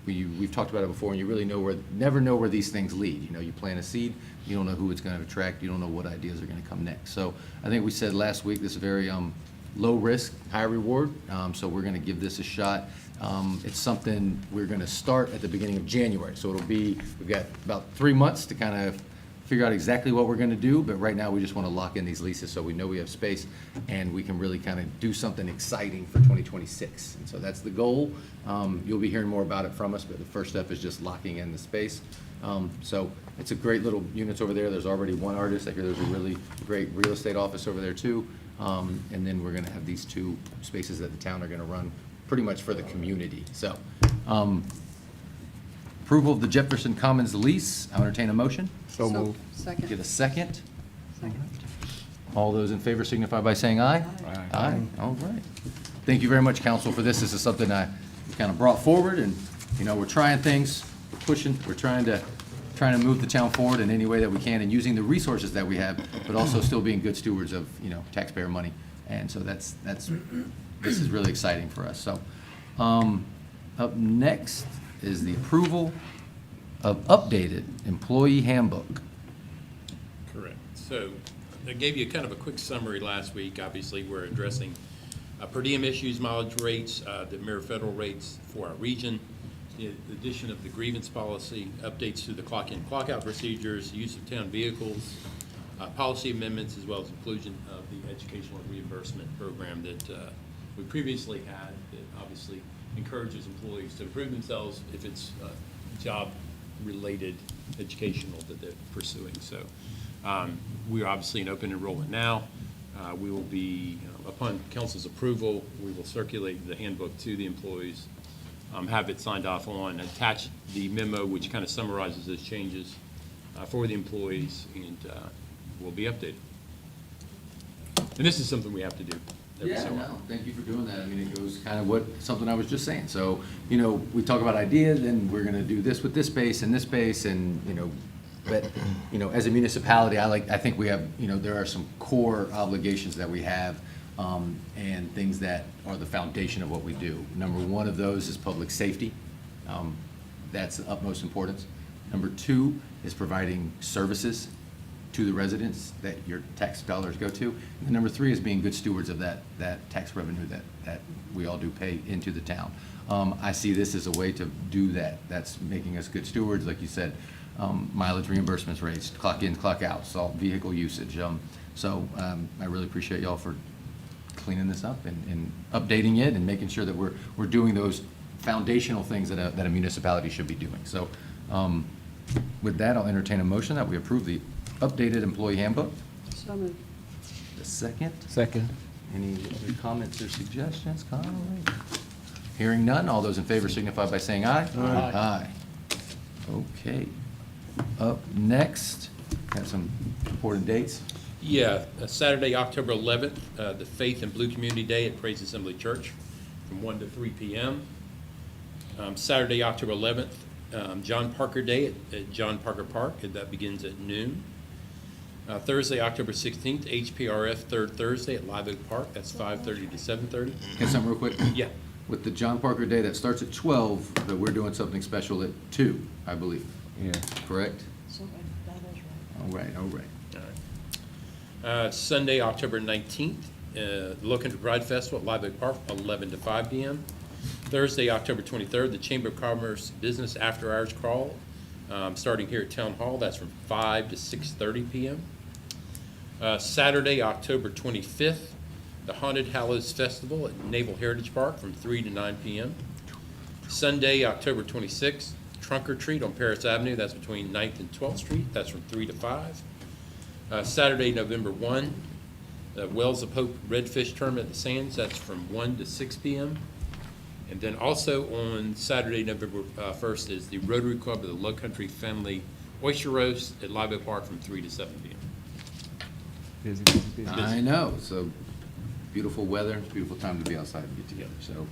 we've talked about it before, and you really never know where these things lead. You plant a seed, you don't know who it's going to attract, you don't know what ideas are going to come next. So I think we said last week, this is very low risk, high reward. So we're going to give this a shot. It's something we're going to start at the beginning of January. So we've got about 3 months to kind of figure out exactly what we're going to do, but right now we just want to lock in these leases so we know we have space and we can really kind of do something exciting for 2026. And so that's the goal. You'll be hearing more about it from us, but the first step is just locking in the space. So it's a great little units over there. There's already one artist. I hear there's a really great real estate office over there too. And then we're going to have these 2 spaces that the town are going to run pretty much for the community. So approval of the Jefferson Commons lease. I'll entertain a motion. So moved. Second. Get a second. Second. All those in favor signify by saying aye. Aye. All right. Thank you very much, council, for this. This is something I kind of brought forward, and, we're trying things, we're pushing, we're trying to move the town forward in any way that we can, and using the resources that we have, but also still being good stewards of, taxpayer money. And so this is really exciting for us. So, up next is the approval of updated employee handbook. Correct. So I gave you kind of a quick summary last week. Obviously, we're addressing per diem issues, mileage rates that mirror federal rates for our region, the addition of the grievance policy, updates to the clock-in, clock-out procedures, use of town vehicles, policy amendments, as well as inclusion of the educational reimbursement program that we previously had that obviously encourages employees to improve themselves if it's job-related educational that they're pursuing. So we're obviously in open enrollment now. We will be, upon council's approval, we will circulate the handbook to the employees, have it signed off on, attach the memo which kind of summarizes those changes for the employees, and will be updated. And this is something we have to do every so often. No, thank you for doing that. I mean, it goes kind of something I was just saying. So, we talk about ideas, and we're going to do this with this space and this space, and, but, as a municipality, I think we have, there are some core obligations that we have, and things that are the foundation of what we do. Number one of those is public safety. That's the utmost importance. Number 2 is providing services to the residents that your tax dollars go to. And number 3 is being good stewards of that tax revenue that we all do pay into the town. I see this as a way to do that. That's making us good stewards, like you said, mileage reimbursements rates, clock in, clock out, salt vehicle usage. I really appreciate y'all for cleaning this up and updating it and making sure that we're doing those foundational things that a municipality should be doing. So with that, I'll entertain a motion that we approve the updated employee handbook. So moved. The second. Second. Any other comments or suggestions? Hearing none, all those in favor signify by saying aye. Aye. Okay. Up next, got some important dates. Yeah, Saturday, October 11th, the Faith and Blue Community Day at Praise Assembly Church from 1 to 3 p.m. Saturday, October 11th, John Parker Day at John Parker Park, and that begins at noon. Thursday, October 16th, HPRF Third Thursday at Live Oak Park. That's 5:30 to 7:30. Get something real quick? Yeah. With the John Parker Day, that starts at 12, but we're doing something special at 2, I believe. Yeah. Correct? So that is right. All right. All right. Sunday, October 19th, Low Country Pride Festival at Live Oak Park, 11 to 5 p.m. Thursday, October 23rd, the Chamber of Commerce Business After Hours Crawl, starting here at Town Hall. That's from 5 to 6:30 p.m. Saturday, October 25th, the Haunted Hallows Festival at Naval Heritage Park from 3 to 9 p.m. Sunday, October 26th, Trunk or Treat on Paris Avenue. That's between 9th and 12th Street. That's from 3 to 5. Saturday, November 1, Wells of Hope Redfish Tournament at the Sands. That's from 1 to 6 p.m. And then also on Saturday, November 1st, is the Rotary Club of the Low Country Family Oyster Roast at Live Oak Park from 3 to 7 p.m. Busy, busy, busy. I know, so beautiful weather, it's a beautiful time to be outside and get together, so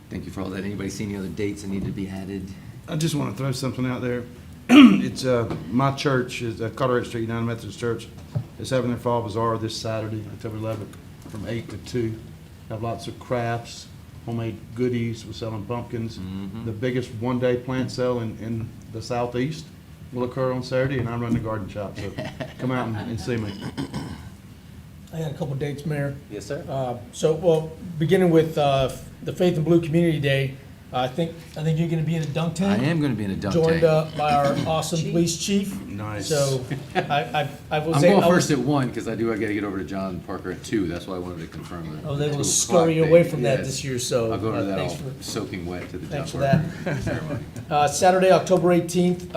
thank you for all that. Anybody see any other dates that need to be added? I just want to throw something out there. It's, my church is Carteret Street United Methodist Church is having their Fall Bazaar this Saturday, October 11th, from 8 to 2. Have lots of crafts, homemade goodies. We're selling pumpkins. The biggest one-day plant sale in the southeast will occur on Saturday, and I run the garden shop, so come out and see me. I had a couple dates, Mayor. Yes, sir. Beginning with the Faith in Blue Community Day, I think you're going to be in a dunk I tank. am gonna be in a dunk Joined tank. by our awesome police chief. Nice. So I was I'm able- going first at 1, because I gotta get over to John Parker at 2, that's why I wanted to confirm that. I was able to 2 scurry o'clock away date. from that Yes. this year, so I'll go to that all thanks for soaking wet to the John thanks for Parker ceremony. Saturday, October 18th,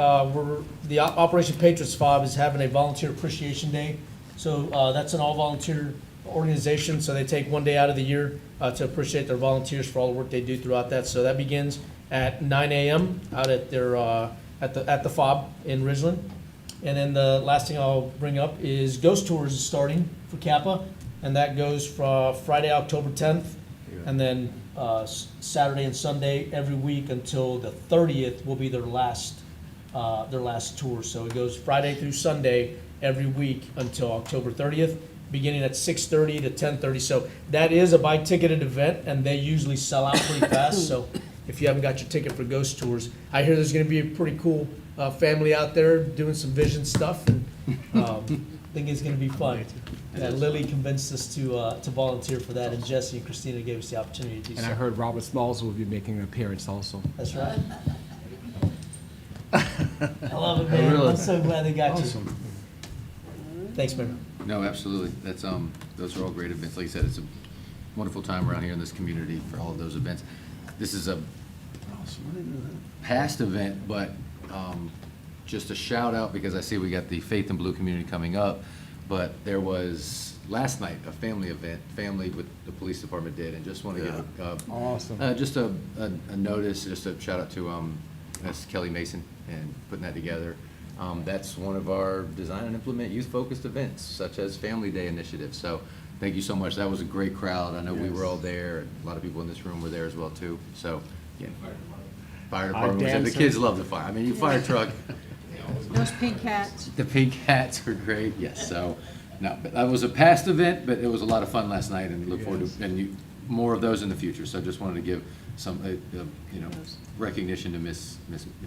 the Operation Patriots Fob is having a Volunteer Appreciation Day. So that's an all-volunteer organization, so they take one day out of the year to appreciate their volunteers for all the work they do throughout that. So that begins at 9 a.m. out at their at the Fob in Ridgeland. And then the last thing I'll bring up is Ghost Tours is starting for Kappa, and that goes from Friday, October 10th, and then Saturday and Sunday every week until the 30th will be their last tour. So it goes Friday through Sunday every week until October 30th, beginning at 6:30 to 10:30. So that is a buy-ticketed event, and they usually sell out pretty fast. So if you haven't got your ticket for Ghost Tours, I hear there's going to be a pretty cool family out there doing some vision stuff, and I think it's going to be fun. Lily convinced us to volunteer for that, and Jesse and Christina gave us the opportunity to do And so. I heard Robert Smalls will be making an appearance also. That's right. I love it, man. Really? I'm so glad they got you. Awesome. Thanks, Mayor. No, absolutely. That's, those are all great events. Like I said, it's a wonderful time around here in this community for all of those events. This is a past event, but just a shout out, because I see we got the Faith in Blue community coming up, but there was last night a family event, family with the police department did, and just want to give Awesome. just a notice, just a shout out to Ms. Kelly Mason and putting that together. That's one of our design and implement youth-focused events, such as Family Day initiatives. So thank you so much. That was a great crowd. I know we were all there, and a lot of people in this room were there as well, too. So, yeah. Fire department was there. The dancers. kids love the fire. I mean, you fire truck, Those pink hats. the pink hats were great, yes. So, no, but that was a past event, but it was a lot of fun last night, and look forward to, more of those in the future. So just wanted to give some, recognition to Miss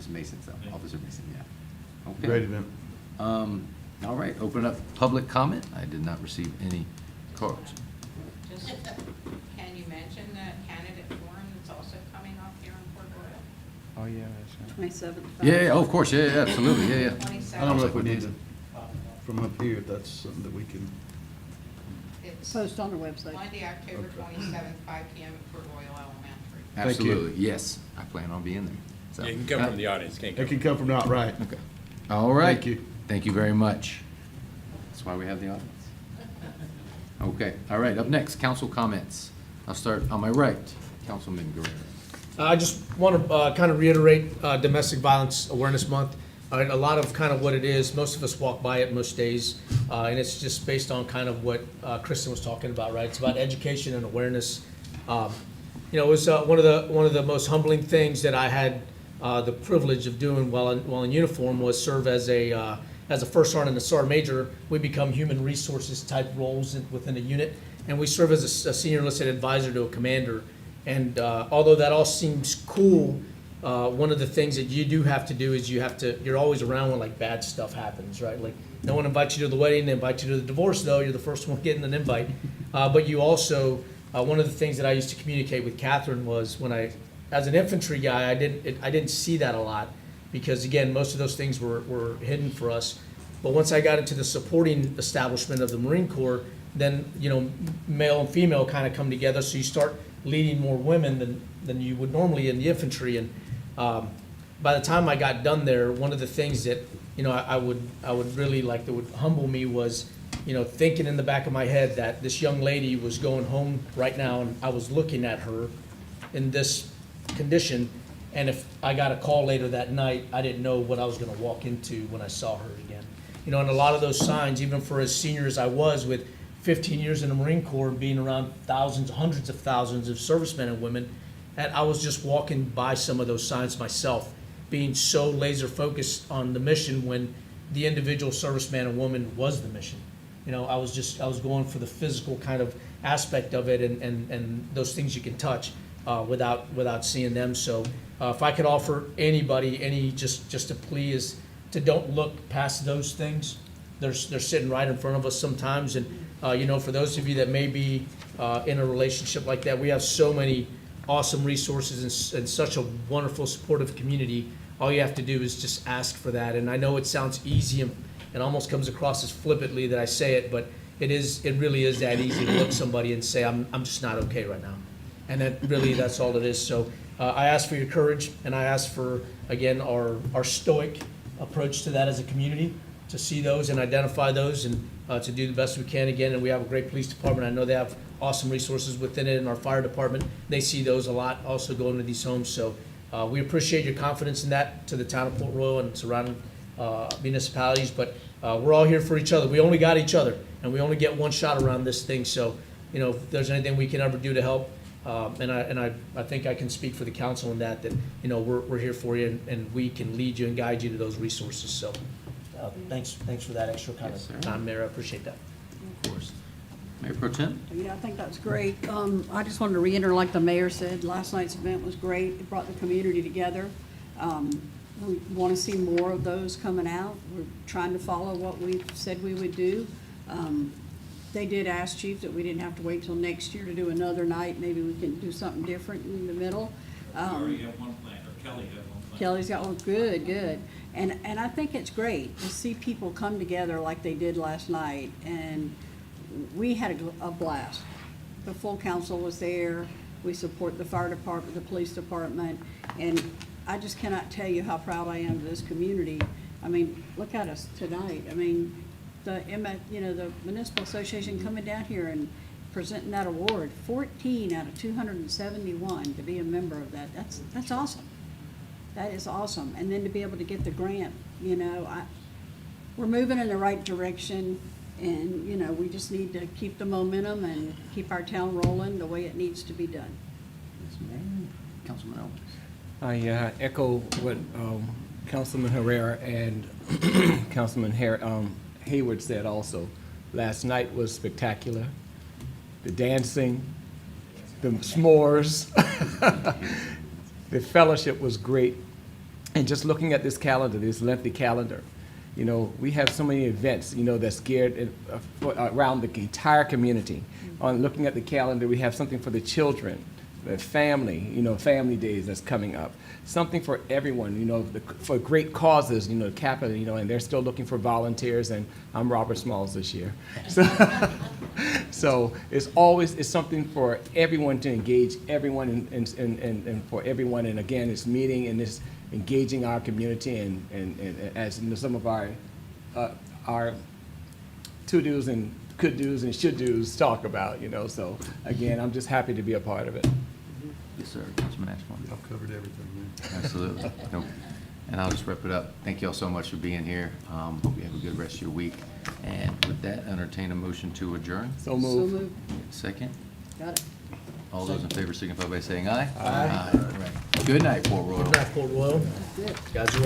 Mason, so, Officer Mason, yeah. Okay. Great event. All right, open up public comment. I did not receive any cards. Just, can you mention the candidate forum that's also coming up here in Port Royal? Oh, yeah, that's right. 27th. Yeah, oh, of course, yeah, absolutely, yeah. 27th. I don't know if we need to, from up here, if that's something that we can. It's Post on our website. Monday, October 27th, 5 p.m. at Port Royal Elementary. Thank you. Absolutely, yes, I plan on being there. So- Yeah, you can come from the audience, can't It come. can come from not right. Okay. All right. Thank you. Thank you very much. That's why we have the audience. Okay, all right, up next, council comments. I'll start on my right, Councilman Guerrero. I just want to kind of reiterate Domestic Violence Awareness Month. A lot of kind of what it is, most of us walk by it most days, and it's just based on kind of what Kristen was talking about, right? It's about education and awareness. It was one of the most humbling things that I had the privilege of doing while in uniform was serve as a first sergeant and a sergeant major. We become human resources type roles within a unit, and we serve as a senior enlisted advisor to a commander. And although that all seems cool, one of the things that you do have to do is you're always around when like bad stuff happens, right? Like no one invites you to the wedding, they invite you to the divorce though, you're the first one getting an invite. But you also, one of the things that I used to communicate with Catherine was as an infantry guy, I didn't see that a lot because again, most of those things were hidden for us. But once I got into the supporting establishment of the Marine Corps, then, you know, male and female kind of come together, so you start leading more women than you would normally in the infantry. And by the time I got done there, one of the things that, you know, I would really like that would humble me was, you know, thinking in the back of my head that this young lady was going home right now, and I was looking at her in this condition, and if I got a call later that night, I didn't know what I was gonna walk into when I saw her again. You know, and a lot of those signs, even for as senior as I was with 15 years in the Marine Corps and being around thousands, hundreds of thousands of servicemen and women, and I was just walking by some of those signs myself, being so laser focused on the mission when the individual serviceman and woman was the mission. You know, I was going for the physical kind of aspect of it and those things you can touch without seeing them. So if I could offer anybody just a plea is to don't look past those things. They're sitting right in front of us sometimes. And, you know, for those of you that may be in a relationship like that, we have so many awesome resources and such a wonderful supportive community. All you have to do is just ask for that. And I know it sounds easy and almost comes across as flippantly that I say it, but it really is that easy to look somebody and say, I'm just not okay right now. And that's all it is. So I ask for your courage, and I ask for, again, our stoic approach to that as a community, to see those and identify those and to do the best we can again. And we have a great police department. I know they have awesome resources within it, and our fire department, they see those a lot also going to these homes. So we appreciate your confidence in that to the town of Port Royal and surrounding municipalities, but we're all here for each other. We only got each other, and we only get one shot around this thing. So, you know, if there's anything we can ever do to help, and I think I can speak for the council in that you know, we're here for you, and we can lead you and guide you to those resources. So thanks for that extra kind of time, Mayor. I appreciate that. Of course. Mayor Pro Tem? Yeah, I think that's great. I just wanted to reiterate, like the mayor said, last night's event was great. It brought the community together. We want to see more of those coming out. We're trying to follow what we said we would do. They did ask, Chief, that we didn't have to wait till next year to do another night. Maybe we can do something different in the middle. We already have one plan, or Kelly has one plan. Kelly's got one. Good. And I think it's great to see people come together like they did last night. And we had a blast. The full council was there. We support the fire department, the police department, and I just cannot tell you how proud I am of this community. I mean, look at us tonight. I mean, the Municipal Association coming down here and presenting that award, 14 out of 271 to be a member of that. That's awesome. That is awesome. And then to be able to get the grant, you know, we're moving in the right direction. And, you know, we just need to keep the momentum and keep our town rolling the way it needs to be done. Yes, ma'am. Councilman Owens. I echo what Councilman Herrera and Councilman Hayward said also. Last night was spectacular. The dancing, the s'mores, the fellowship was great. And just looking at this calendar, this lengthy calendar, you know, we have so many events, you know, that's geared around the entire community. On looking at the calendar, we have something for the children, the family, you know, family days that's coming up. Something for everyone, you know, for great causes, you know, capital, you know, and they're still looking for volunteers, and I'm Robert Smalls this year. So it's something for everyone to engage everyone and for everyone, and again, it's meeting and it's engaging our community and as you know, some of our to-dos and could-dos and should-dos talk about, you know. So again, I'm just happy to be a part of it. Yes, sir. Councilman Ashmore. I've covered everything, man. Absolutely. Nope. And I'll just wrap it up. Thank you all so much for being here. Hope you have a good rest of your week. And with that, entertain a motion to adjourn. So moved. So moved. Second. Got it. All those in favor signify by saying aye. Aye. All right. Good night, Port Royal. Good night, Port Royal. That's it. Guys are awesome.